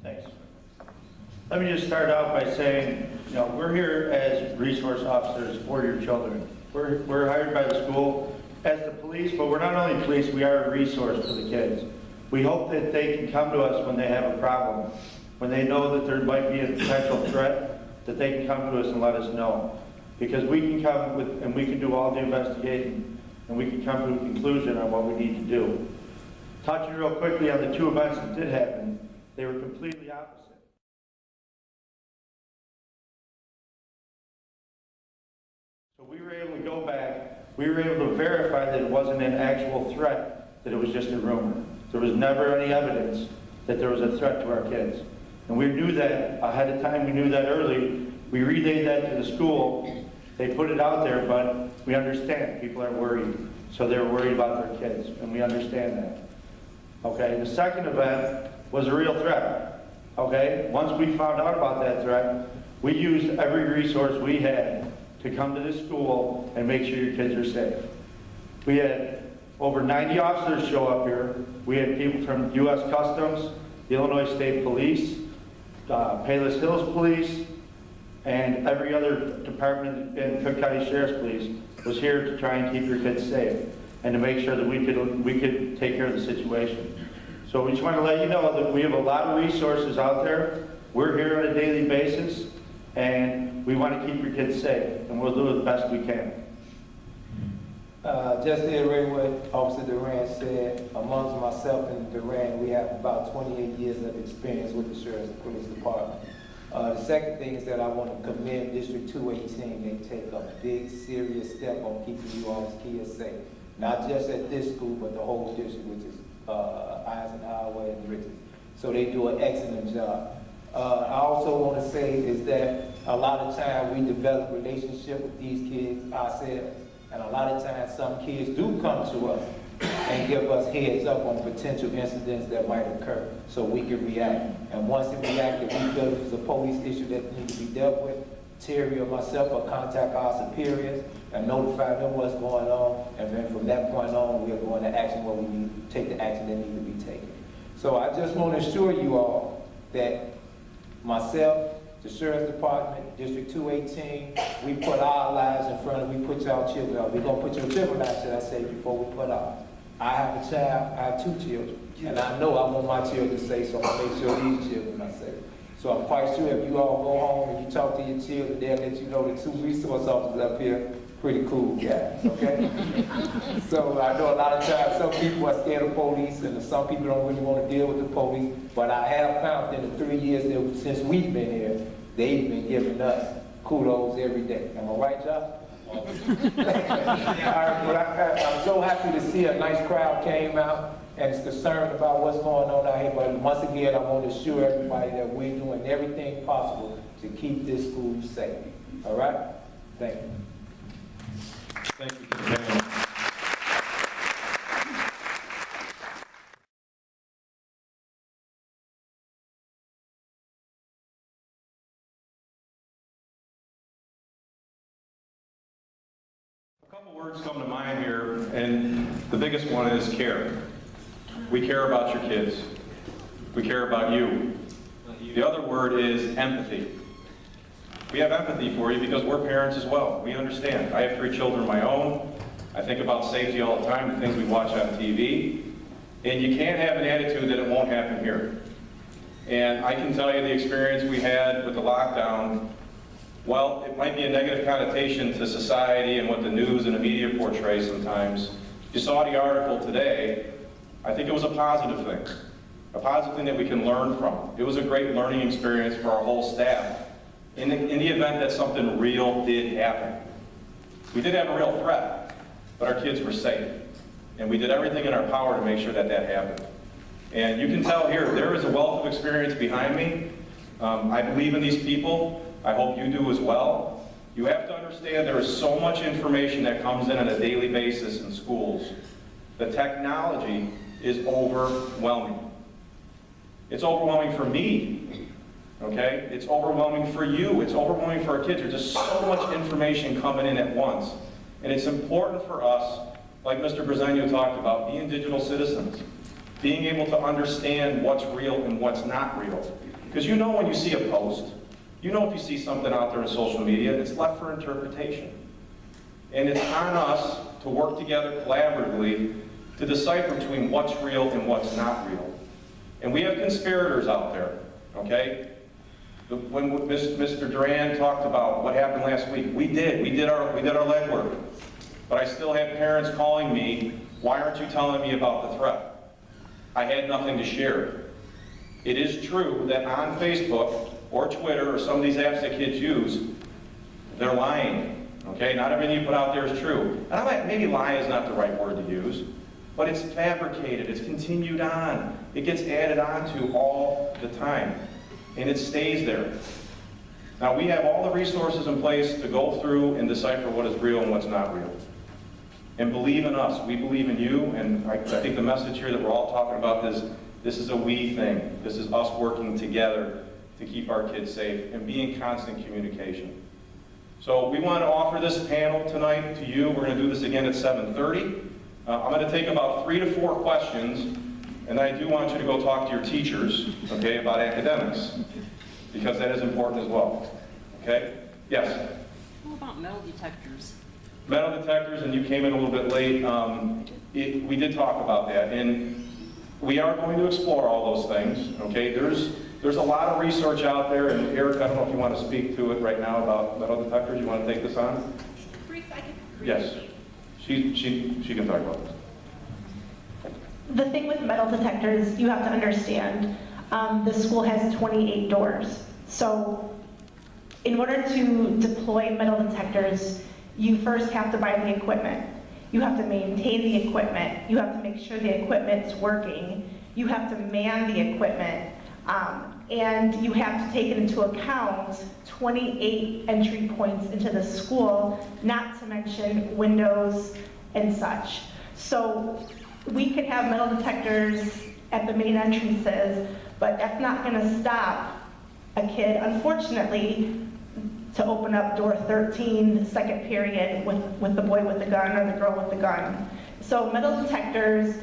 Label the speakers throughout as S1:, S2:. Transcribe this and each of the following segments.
S1: Thanks. Let me just start out by saying, we're here as resource officers for your children. We're hired by the school as the police, but we're not only police, we are a resource for the kids. We hope that they can come to us when they have a problem, when they know that there might be a potential threat, that they can come to us and let us know. Because we can come with, and we can do all the investigating, and we can come to a conclusion on what we need to do. Touching real quickly on the two events that did happen, they were completely opposite. So we were able to go back, we were able to verify that it wasn't an actual threat, that it was just a rumor. There was never any evidence that there was a threat to our kids. And we knew that ahead of time, we knew that early. We relayed that to the school. They put it out there, but we understand people are worried. So they're worried about their kids, and we understand that. Okay, the second event was a real threat. Okay, once we found out about that threat, we used every resource we had to come to this school and make sure your kids are safe. We had over 90 officers show up here. We had people from U.S. Customs, the Illinois State Police, Palos Hills Police, and every other department in Cook County Sheriff's Police was here to try and keep your kids safe and to make sure that we could take care of the situation. So we just want to let you know that we have a lot of resources out there. We're here on a daily basis, and we want to keep your kids safe, and we'll do it the best we can.
S2: Just to reiterate what Officer Doran said, amongst myself and Doran, we have about 28 years of experience with the Sheriff's Police Department. The second thing is that I want to commend District 218. They take a big, serious step on keeping you all's kids safe. Not just at this school, but the whole district, which is Eisenhower and Richards. So they do an excellent job. I also want to say is that a lot of times we develop relationship with these kids ourselves, and a lot of times some kids do come to us and give us heads up on potential incidents that might occur so we can react. And once it reacts, if we feel it's a police issue that needs to be dealt with, Terry or myself will contact our superiors and notify them what's going on, and then from that point on, we're going to action where we need to take the action that needs to be taken. So I just want to assure you all that myself, the Sheriff's Department, District 218, we put our lives in front of, we put y'all children out. We're going to put your children out, should I say, before we put out. I have a child, I have 2 children, and I know I want my children safe, so I make sure these children are safe. So I'm quite sure if you all go home and you talk to your children, they'll let you know the 2 resource officers up here, pretty cool guys, okay? So I know a lot of times some people are scared of police and some people don't really want to deal with the police, but I have found in the 3 years that since we've been here, they've been giving us kudos every day. Am I right, y'all? I'm so happy to see a nice crowd came out and is concerned about what's going on out here. But once again, I want to assure everybody that we're doing everything possible to keep this school safe. All right? Thank you.
S3: Thank you for the A couple words come to mind here, and the biggest one is care. We care about your kids. We care about you. The other word is empathy. We have empathy for you because we're parents as well. We understand. I have 3 children of my own. I think about safety all the time, the things we watch on TV. And you can't have an attitude that it won't happen here. And I can tell you the experience we had with the lockdown, well, it might be a negative connotation to society and what the news and the media portray sometimes. You saw the article today. I think it was a positive thing that we can learn from. It was a great learning experience for our whole staff. In the event that something real did happen. We did have a real threat, but our kids were safe. And we did everything in our power to make sure that that happened. And you can tell here, there is a wealth of experience behind me. I believe in these people. I hope you do as well. You have to understand there is so much information that comes in on a daily basis in schools. The technology is overwhelming. It's overwhelming for me. Okay? It's overwhelming for you. It's overwhelming for our kids. There's just so much information coming in at once. And it's important for us, like Mr. Bresenio talked about, being digital citizens, being able to understand what's real and what's not real. Because you know when you see a post, you know if you see something out there on social media, it's left for interpretation. And it's on us to work together collaboratively to decipher between what's real and what's not real. And we have conspirators out there, okay? When Mr. Doran talked about what happened last week, we did our legwork. But I still have parents calling me, why aren't you telling me about the threat? I had nothing to share. It is true that on Facebook or Twitter or some of these apps that kids use, they're lying, okay? Not everything you put out there is true. And maybe lie is not the right word to use, but it's fabricated, it's continued on. It gets added on to all the time, and it stays there. Now, we have all the resources in place to go through and decipher what is real and what's not real. And believe in us, we believe in you, and I think the message here that we're all talking about is, this is a we thing. This is us working together to keep our kids safe and be in constant communication. So we want to offer this panel tonight to you. We're going to do this again at 7:30. I'm going to take about 3 to 4 questions, and I do want you to go talk to your teachers, okay, about academics, because that is important as well. Okay? Yes?
S4: What about metal detectors?
S3: Metal detectors, and you came in a little bit late. We did talk about that, and we are going to explore all those things. Okay, there's a lot of research out there, and Eric, I don't know if you want to speak to it right now about metal detectors. You want to take this on? Yes, she can talk about this.
S5: The thing with metal detectors, you have to understand, the school has 28 doors. So in order to deploy metal detectors, you first have to buy the equipment. You have to maintain the equipment. You have to make sure the equipment's working. You have to man the equipment. And you have to take into account 28 entry points into the school, not to mention windows and such. So we could have metal detectors at the main entrances, but that's not going to stop a kid, unfortunately, to open up door 13, second period, with the boy with the gun or the girl with the gun. So metal detectors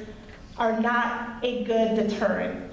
S5: are not a good deterrent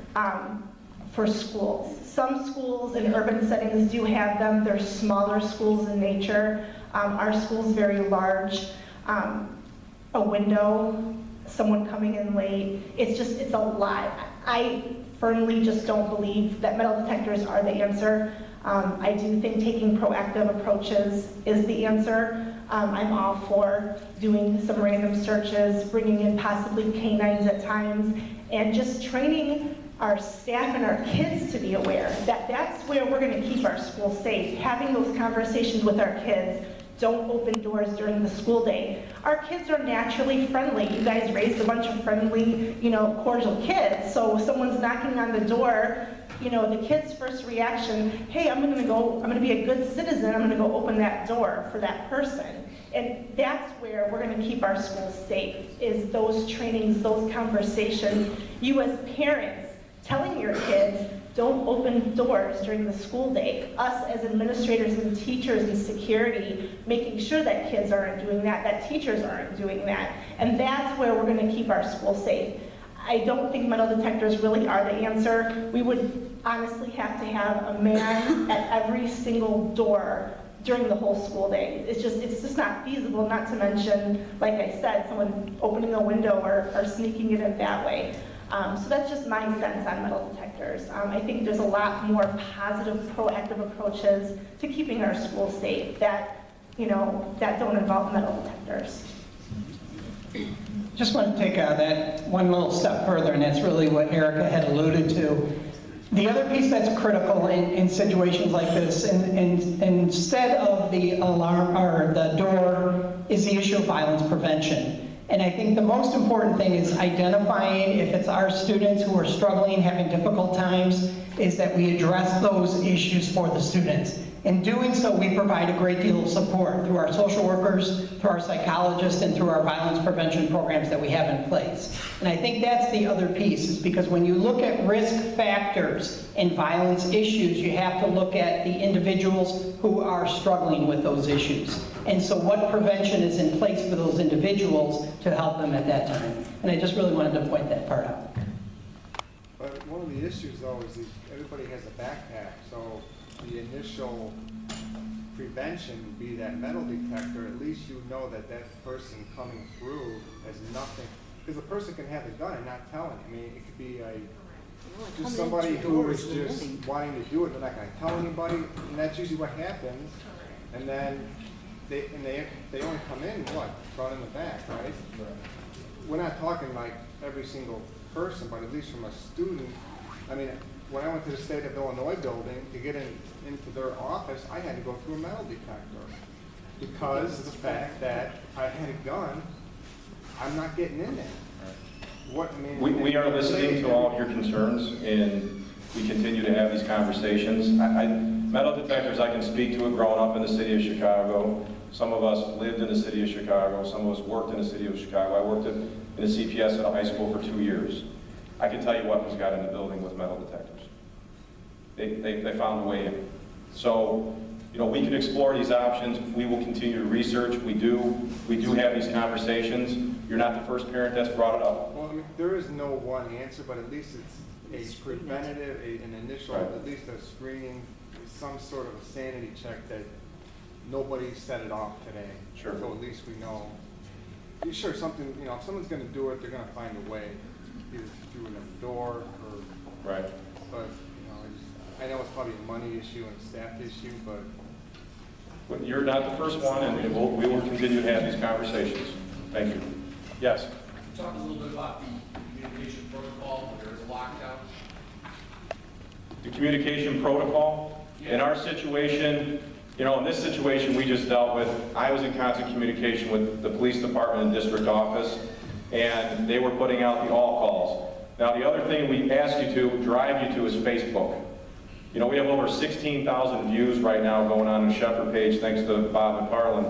S5: for schools. Some schools in urban settings do have them. They're smaller schools in nature. Our school's very large. A window, someone coming in late, it's a lot. I firmly just don't believe that metal detectors are the answer. I do think taking proactive approaches is the answer. I'm all for doing some random searches, bringing in possibly canines at times, and just training our staff and our kids to be aware that that's where we're going to keep our school safe. Having those conversations with our kids. Don't open doors during the school day. Our kids are naturally friendly. You guys raised a bunch of friendly, cordial kids. So if someone's knocking on the door, the kid's first reaction, hey, I'm gonna be a good citizen, I'm gonna go open that door for that person. And that's where we're gonna keep our schools safe, is those trainings, those conversations. You as parents telling your kids, don't open doors during the school day. Us as administrators and teachers and security, making sure that kids aren't doing that, that teachers aren't doing that. And that's where we're gonna keep our school safe. I don't think metal detectors really are the answer. We would honestly have to have a man at every single door during the whole school day. It's just not feasible, not to mention, like I said, someone opening a window or sneaking it in that way. So that's just my sense on metal detectors. I think there's a lot more positive, proactive approaches to keeping our schools safe that don't involve metal detectors.
S6: Just want to take that one little step further, and that's really what Erica had alluded to. The other piece that's critical in situations like this, and instead of the alarm or the door, is the issue of violence prevention. And I think the most important thing is identifying if it's our students who are struggling, having difficult times, is that we address those issues for the students. In doing so, we provide a great deal of support through our social workers, through our psychologists, and through our violence prevention programs that we have in place. And I think that's the other piece, is because when you look at risk factors and violence issues, you have to look at the individuals who are struggling with those issues. And so what prevention is in place for those individuals to help them at that time. And I just really wanted to point that part out.
S1: But one
S7: one of the issues though is everybody has a backpack, so the initial prevention would be that metal detector. At least you know that that person coming through has nothing, because a person can have a gun and not tell it. I mean, it could be just somebody who is just wanting to do it, they're not going to tell anybody, and that's usually what happens. And then they only come in, what, front and the back, right? We're not talking like every single person, but at least from a student. I mean, when I went to the State of Illinois building to get into their office, I had to go through a metal detector because of the fact that if I had a gun, I'm not getting in there. What, I mean,
S3: We are listening to all of your concerns, and we continue to have these conversations. Metal detectors, I can speak to it growing up in the city of Chicago. Some of us lived in the city of Chicago. Some of us worked in the city of Chicago. I worked in a CPS at a high school for 2 years. I can tell you what was got in the building with metal detectors. They found a way in. So, you know, we can explore these options. We will continue to research. We do have these conversations. You're not the first parent that's brought it up.
S7: well, I mean, there is no one answer, but at least it's a preventative, an initial,
S3: Right.
S7: at least a screening, some sort of a sanity check that nobody set it off today.
S3: Sure.
S7: So at least we know. Sure, something, you know, if someone's going to do it, they're going to find a way, either through another door or.
S3: Right.
S7: But you know, I know it's probably a money issue and a staff issue, but.
S3: But you're not the first one, and we will continue to have these conversations. Thank you. Yes.
S8: Talk a little bit about the communication protocol when there is a lockdown.
S3: The communication protocol. In our situation, you know, in this situation we just dealt with, I was in constant communication with the police department and district office, and they were putting out the all calls. Now, the other thing we ask you to, drive you to, is Facebook. You know, we have over 16,000 views right now going on the Shepard page, thanks to Bob and Carlin,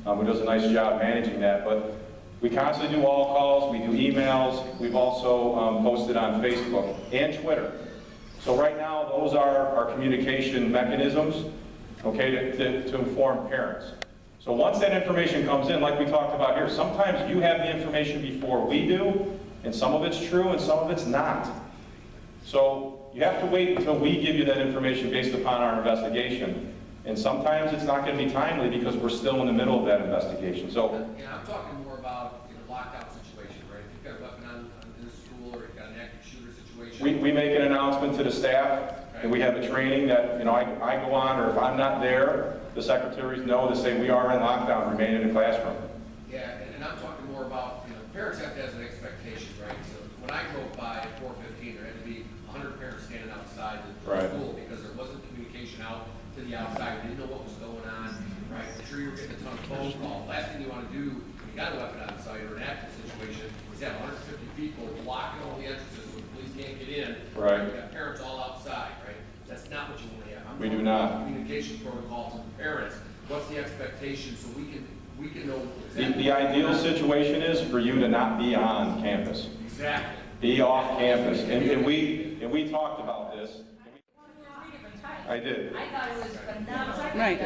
S3: who does a nice job managing that. But we constantly do all calls, we do emails, we've also posted on Facebook and Twitter. So right now, those are our communication mechanisms, okay, to inform parents. So once that information comes in, like we talked about here, sometimes you have the information before we do, and some of it's true and some of it's not. So you have to wait until we give you that information based upon our investigation. And sometimes it's not going to be timely because we're still in the middle of that investigation. So,
S8: And I'm talking more about a lockdown situation, right? If you've got a weapon in the school, or you've got an active shooter situation.
S3: we make an announcement to the staff, and we have a training that, you know, I go on, or if I'm not there, the secretaries know to say we are in lockdown, remain in the classroom.
S8: Yeah, and I'm talking more about, parents have to have an expectation, right? So when I drove by at 4:15, there had to be 100 parents standing outside the
S3: Right.
S8: school because there wasn't communication out to the outside. We didn't know what was going on, right? I'm sure you were getting a ton of phone calls. Last thing you want to do when you got a weapon on site or an active situation is have 150 people blocking all the entrances so the police can't get in.
S3: Right.
S8: You've got parents all outside, right? That's not what you want to have.
S3: We do not.
S8: Communication protocol to the parents. What's the expectation so we can know exactly.
S3: The ideal situation is for you to not be on campus.
S8: Exactly.
S3: Be off campus. And we talked about this. I did.
S9: I thought it was phenomenal.
S4: Right.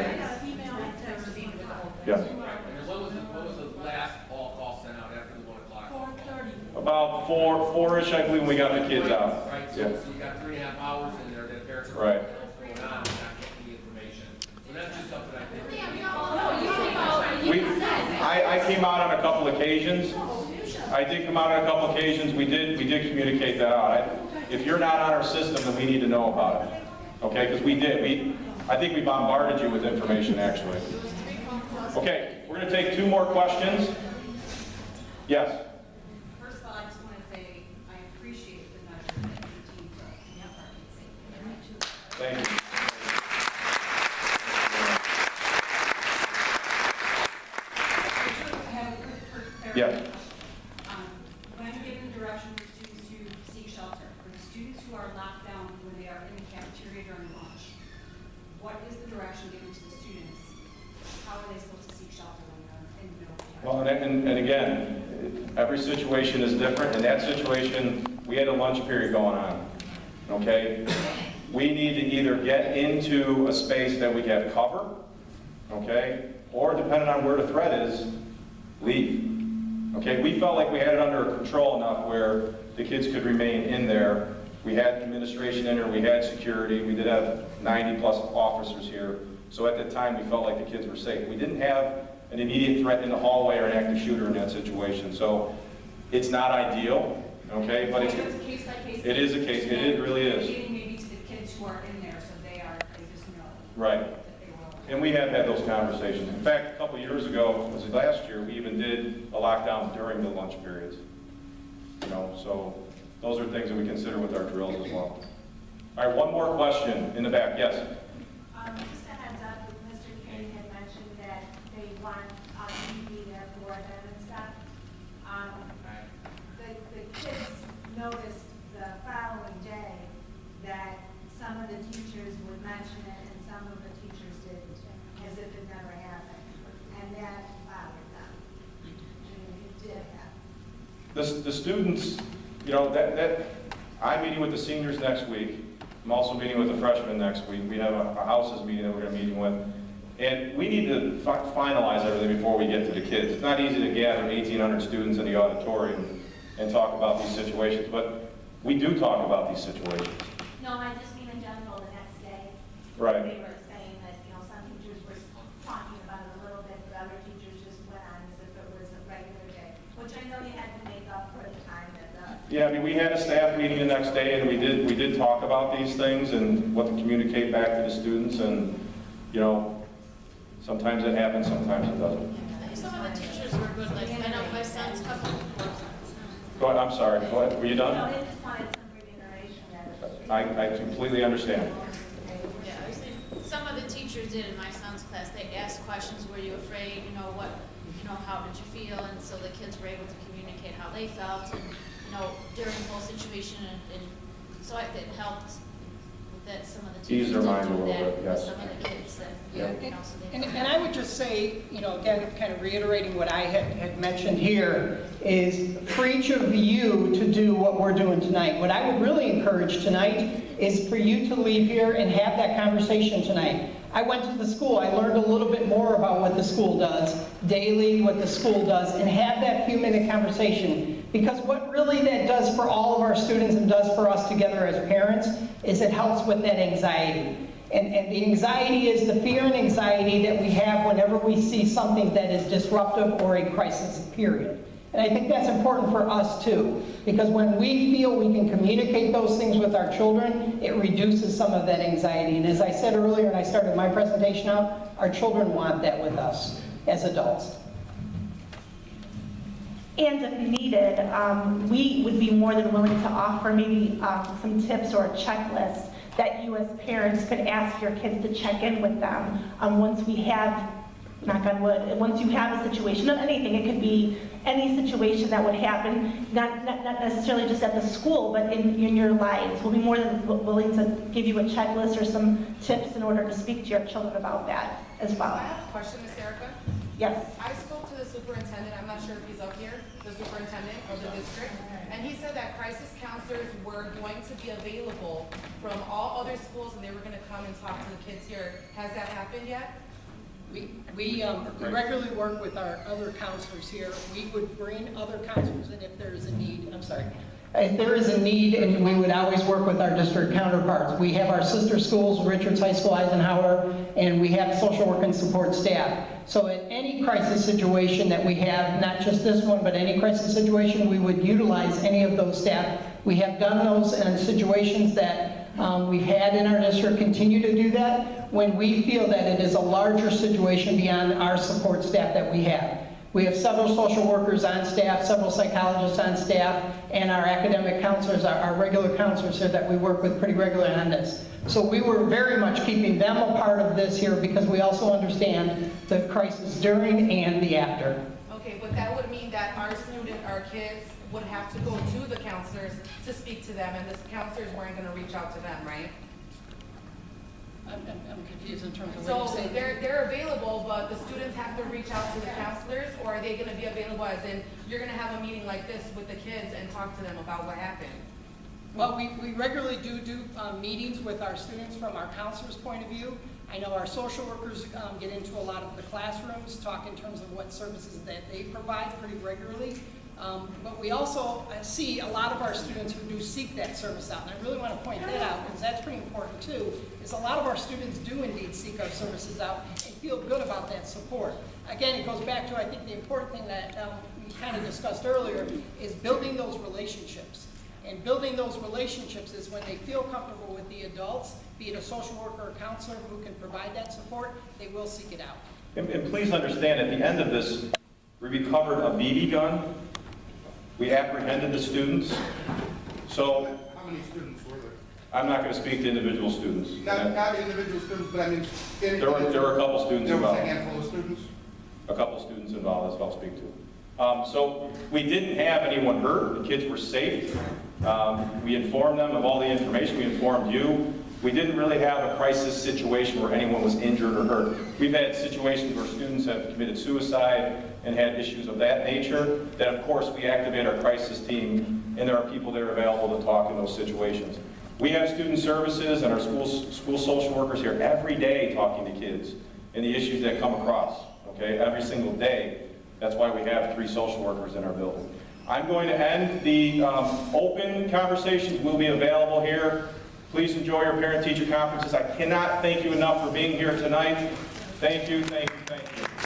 S3: Yes.
S8: And what was the last all call sent out after the 1 o'clock?
S9: 4:30.
S3: About four-ish, I believe, when we got the kids out.
S8: Right, so
S3: Yeah.
S8: you got 3.5 hours in there that parents are
S3: Right.
S8: going on and not getting the information. So that's just something I think.
S3: I came out on a couple occasions. I did come out on a couple occasions. We did communicate that out. If you're not on our system, then we need to know about it. Okay, because we did. I think we bombarded you with information, actually. Okay, we're going to take 2 more questions. Yes.
S9: First of all, I just want to say I appreciate the measure that your team took in effort.
S3: Thank you.
S9: I have a quick
S3: Yes.
S9: When given direction for students to seek shelter, for the students who are locked down when they are in the cafeteria during lunch, what is the direction given to the students? How are they supposed to seek shelter when they're in the middle of the cafeteria?
S3: Well, and again, every situation is different. In that situation, we had a lunch period going on, okay? We need to either get into a space that we have cover, okay? Or depending on where the threat is, leave. Okay, we felt like we had it under control enough where the kids could remain in there. We had administration in here, we had security, we did have 90-plus officers here. So at that time, we felt like the kids were safe. We didn't have an immediate threat in the hallway or an active shooter in that situation. So it's not ideal, okay? But it's,
S9: So it's a case by case.
S3: it is a case, it really is.
S9: Maybe to the kids who are in there, so they just know.
S3: Right.
S9: That they will.
S3: And we have had those conversations. In fact, a couple of years ago, was it last year, we even did a lockdown during the lunch periods. You know, so those are things that we consider with our drills as well. All right, one more question in the back. Yes?
S10: Just a heads up, Mr. King had mentioned that they want us to be there for them and stuff. The kids noticed the following day that some of the teachers would mention it and some of the teachers didn't, as if it never happened. And that bothered them. And it did happen.
S3: The students, you know, I'm meeting with the seniors next week. I'm also meeting with the freshmen next week. We have a houses meeting that we're going to be meeting with. And we need to finalize everything before we get to the kids. It's not easy to gather 1,800 students in the auditorium and talk about these situations, but we do talk about these situations.
S10: No, I just mean in general the next day.
S3: Right.
S10: They were saying that, you know, some teachers were talking about it a little bit, but other teachers just went on as if it was a regular day, which I know you had to make up for the time that the...
S3: Yeah, I mean, we had a staff meeting the next day, and we did talk about these things and what to communicate back to the students, and, you know, sometimes it happens, sometimes it doesn't.
S11: Some of the teachers were good, like, I know my son's couple.
S3: Go ahead, I'm sorry, go ahead, were you
S10: No,
S3: done?
S10: they just wanted some reiteration that...
S3: I completely understand.
S11: Yeah, I was saying, some of the teachers did in my son's class, they asked questions, were you afraid, you know, how did you feel? And so the kids were able to communicate how they felt, and, you know, during the whole situation, and so it helped that some of the teachers
S3: Ease their
S11: did
S3: mind a
S11: do
S3: little
S11: that
S3: bit, yes.
S11: with some of the kids that,
S3: Yeah.
S11: you know, so they...
S6: And I would just say, you know, again, kind of reiterating what I had mentioned here, is for each of you to do what we're doing tonight. What I would really encourage tonight is for you to leave here and have that conversation tonight. I went to the school, I learned a little bit more about what the school does, daily, what the school does, and have that few-minute conversation. Because what really that does for all of our students and does for us together as parents is it helps with that anxiety. And the anxiety is the fear and anxiety that we have whenever we see something that is disruptive or a crisis, period. And I think that's important for us too, because when we feel we can communicate those things with our children, it reduces some of that anxiety. And as I said earlier, and I started my presentation out, our children want that with us as adults.
S5: And if needed, we would be more than willing to offer maybe some tips or a checklist that you as parents could ask your kids to check in with them once we have, knock on wood, once you have a situation of anything. It could be any situation that would happen, not necessarily just at the school, but in your lives. We'll be more than willing to give you a checklist or some tips in order to speak to your children about that as well.
S12: I have a question, Ms. Erica.
S5: Yes.
S12: I spoke to the superintendent, I'm not sure if he's up here, the superintendent of the district, and he said that crisis counselors were going to be available from all other schools and they were going to come and talk to the kids here. Has that happened yet?
S6: We regularly work with our other counselors here. We would bring other counselors in if there is a need. I'm sorry. If there is a need, and we would always work with our district counterparts. We have our sister schools, Richards High School, Eisenhower, and we have social work and support staff. So in any crisis situation that we have, not just this one, but any crisis situation, we would utilize any of those staff. We have done those in situations that we've had in our district, continue to do that when we feel that it is a larger situation beyond our support staff that we have. We have several social workers on staff, several psychologists on staff, and our academic counselors, our regular counselors here that we work with pretty regularly on this. So we were very much keeping them a part of this here because we also understand the crisis during and the after.
S12: Okay, but that would mean that our kids would have to go to the counselors to speak to them, and the counselors weren't going to reach out to them, right?
S6: I'm confused in terms of what you're
S12: So
S6: saying.
S12: they're available, but the students have to reach out to the counselors, or are they going to be available as in, you're going to have a meeting like this with the kids and talk to them about what happened?
S6: Well, we regularly do meetings with our students from our counselors' point of view. I know our social workers get into a lot of the classrooms, talk in terms of what services that they provide pretty regularly. But we also see a lot of our students who do seek that service out. And I really want to point that out because that's pretty important too, is a lot of our students do indeed seek our services out and feel good about that support. Again, it goes back to, I think, the important thing that we kind of discussed earlier is building those relationships. And building those relationships is when they feel comfortable with the adults, be it a social worker or counselor who can provide that support, they will seek it out.
S3: And please understand, at the end of this, we recovered a BB gun. We apprehended the students. So,
S7: How many students were there?
S3: I'm not going to speak to individual students.
S7: Not individual students, but I mean.
S3: There were a couple students
S7: There was
S3: involved.
S7: a handful of students?
S3: A couple students involved, that's what I'll speak to. So we didn't have anyone hurt. The kids were safe. We informed them of all the information. We informed you. We didn't really have a crisis situation where anyone was injured or hurt. We've had situations where students have committed suicide and had issues of that nature. Then, of course, we activate our crisis team, and there are people there available to talk in those situations. We have student services and our school social workers here every day talking to kids and the issues that come across, okay, every single day. That's why we have 3 social workers in our building. I'm going to end the open conversations will be available here. Please enjoy your parent-teacher conferences. I cannot thank you enough for being here tonight. Thank you, thank you, thank you.